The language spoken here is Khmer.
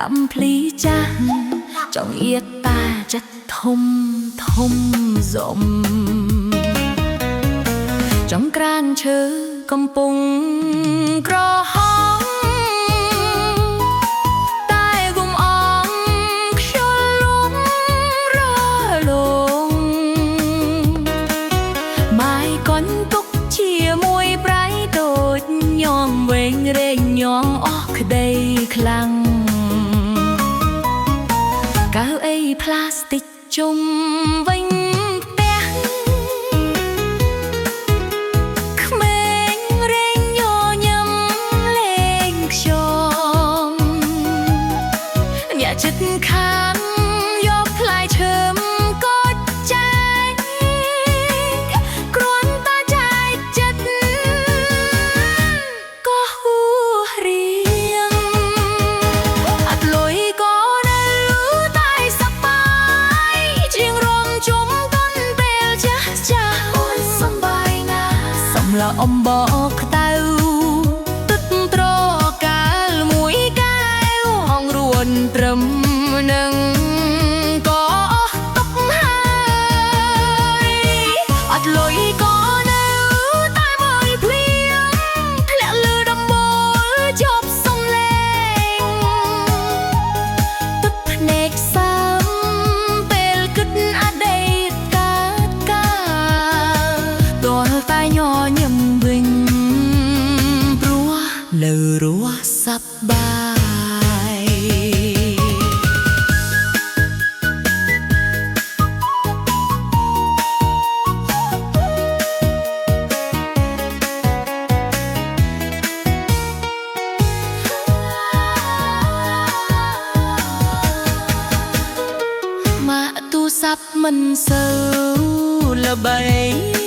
đậm phí cha trong yết ta chất thông thông rộng trong cran chớកំពុងក្រហមតែវំអងខ្យល់លំរលងម៉ាយកន់ទុកជាមួយប្រៃតូចញោមវែងរែងញងអស់ក្តីខ្លាំងកៅអីផ្លាស្ទិកជុំវិញចិត្តខាងយកផ្លែឈើមកดចែកគ្រាន់តែចែកចិត្តក៏ហួសរៀងអត់លុយក៏នៅតែសប្បាយជាងរំជុំតាន់ពេលចាស់ចាស់អូនសំបាយណាស់សំឡអំបកក្តៅទឹកត្រកាលមួយកែវហងរួនត្រឹមនឹងក៏អស់ទុកហើយអត់លុយក៏នៅតែមើលភ្លៀងធ្លាក់លើដំបូលជប់សំលេងទឹកភ្នែកសើមពេលគិតអតីតកាលទាល់តែញញឹមវិញព្រោះនៅរស់សប្បាយទូរស័ព្ទមិនសូវល្បី